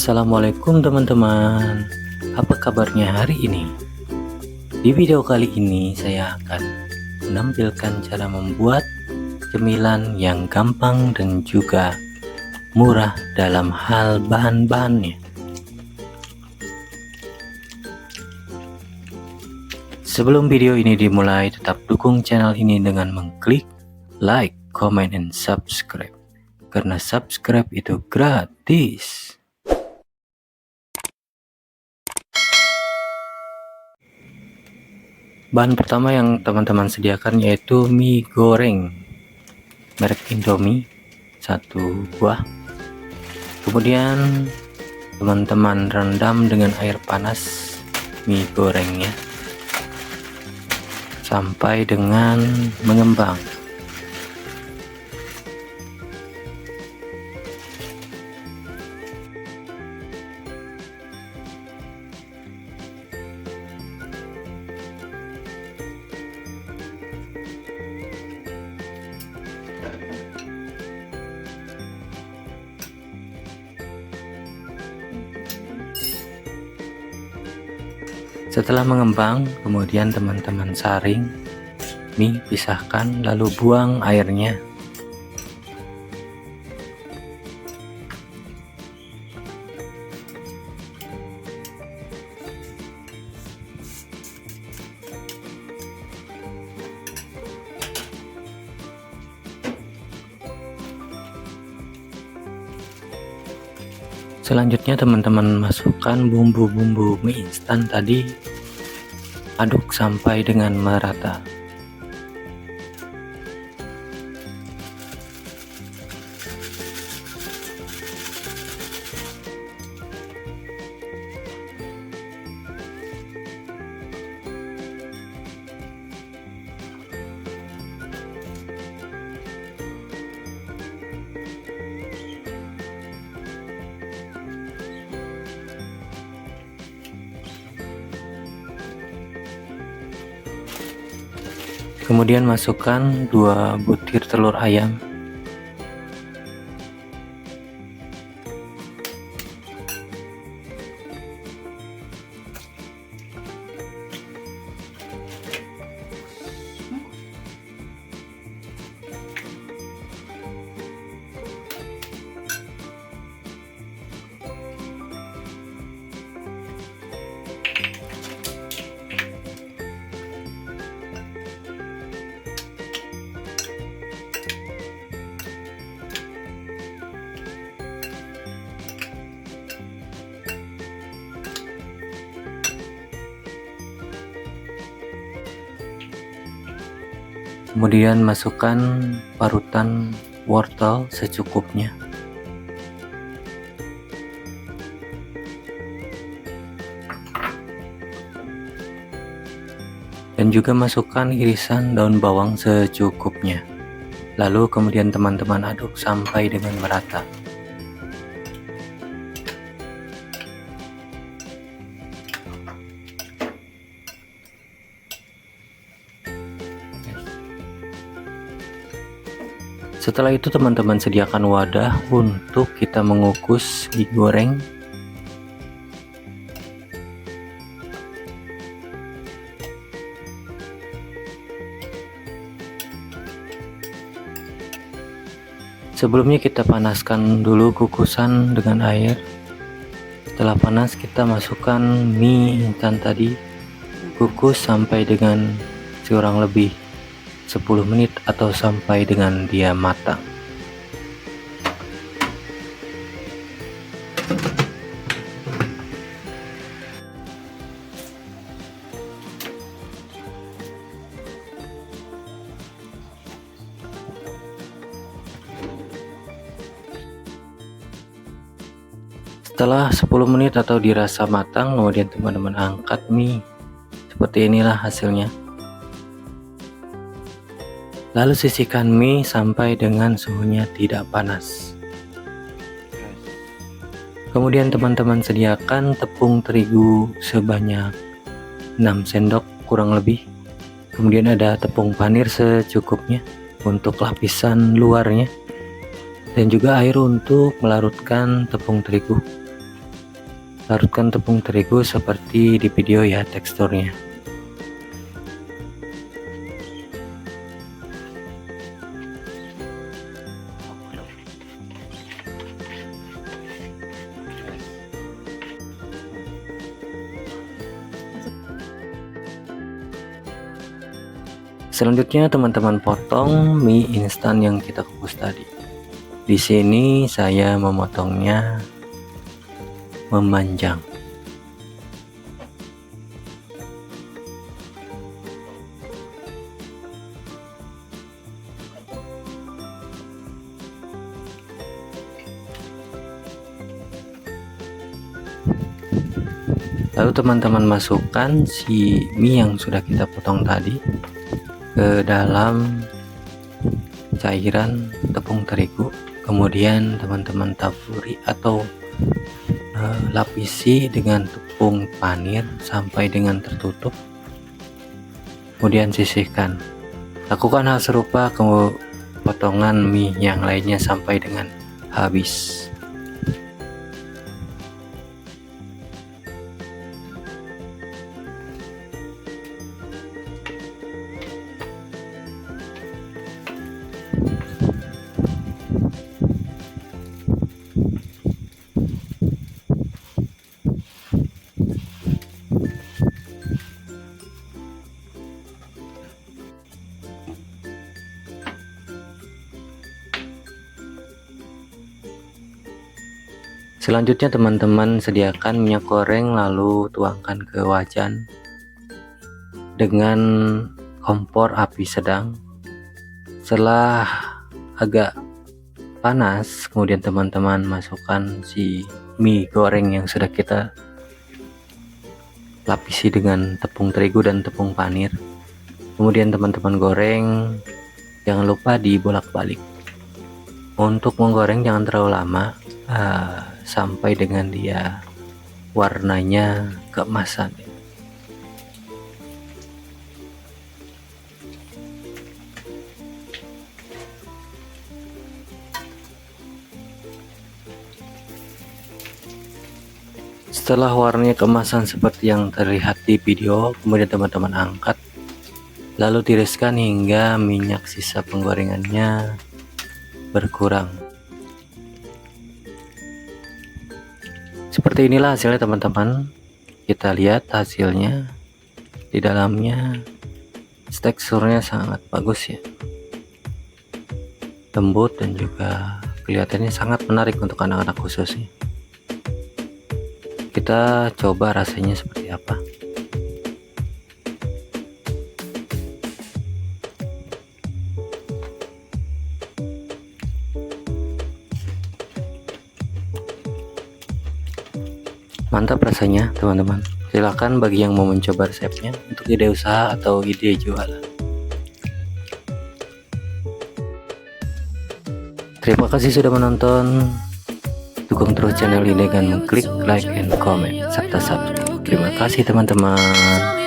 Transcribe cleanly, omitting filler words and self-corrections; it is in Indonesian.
Assalamualaikum teman-teman. Apa kabarnya hari ini? Di video kali ini saya akan menampilkan cara membuat cemilan yang gampang dan juga murah dalam hal bahan-bahannya. Sebelum video ini dimulai, tetap dukung channel ini dengan mengklik like, comment, and subscribe. Karena subscribe itu gratis. Bahan pertama yang teman-teman sediakan yaitu mie goreng merek Indomie 1 buah. Kemudian teman-teman rendam dengan air panas mie gorengnya sampai dengan mengembang. Setelah mengembang, kemudian teman-teman saring mie, pisahkan, lalu buang airnya. Selanjutnya teman-teman masukkan bumbu-bumbu mie instan tadi, aduk sampai dengan merata. Kemudian masukkan 2 butir telur ayam. Kemudian masukkan parutan wortel secukupnya. Dan juga masukkan irisan daun bawang secukupnya. Lalu kemudian teman-teman aduk sampai dengan merata. Setelah itu teman-teman sediakan wadah untuk kita mengukus mie goreng. Sebelumnya kita panaskan dulu kukusan dengan air. Setelah panas kita masukkan mie instan tadi, kukus sampai dengan kurang lebih 10 menit atau sampai dengan dia matang. Setelah 10 menit atau dirasa matang, kemudian teman-teman angkat mie. Seperti inilah hasilnya. Lalu sisihkan mie sampai dengan suhunya tidak panas. Kemudian teman-teman sediakan tepung terigu sebanyak 6 sendok kurang lebih. Kemudian ada tepung panir secukupnya untuk lapisan luarnya. Dan juga air untuk melarutkan tepung terigu. Larutkan tepung terigu seperti di video ya teksturnya. Selanjutnya teman-teman potong mie instan yang kita kukus tadi. Di sini saya memotongnya memanjang. Lalu teman-teman masukkan si mie yang sudah kita potong tadi ke dalam cairan tepung terigu, kemudian teman-teman taburi atau lapisi dengan tepung panir sampai dengan tertutup, kemudian sisihkan. Lakukan hal serupa ke potongan mie yang lainnya sampai dengan habis. Selanjutnya teman-teman sediakan minyak goreng, lalu tuangkan ke wajan dengan kompor api sedang. Setelah agak panas, kemudian teman-teman masukkan si mie goreng yang sudah kita lapisi dengan tepung terigu dan tepung panir. Kemudian teman-teman goreng, jangan lupa dibolak-balik. Untuk menggoreng jangan terlalu lama, sampai dengan dia warnanya keemasan. Setelah warnanya keemasan seperti yang terlihat di video, kemudian teman-teman angkat, lalu tiriskan hingga minyak sisa penggorengannya berkurang. Seperti inilah hasilnya teman-teman. Kita lihat hasilnya di dalamnya, teksturnya sangat bagus ya, lembut dan juga kelihatannya sangat menarik untuk anak-anak khususnya. Kita coba rasanya seperti apa. Mantap rasanya teman-teman. Silahkan bagi yang mau mencoba resepnya untuk ide usaha atau ide jualan. Terima kasih sudah menonton. Dukung terus channel ini dengan mengklik like and comment serta subscribe. Terima kasih teman-teman.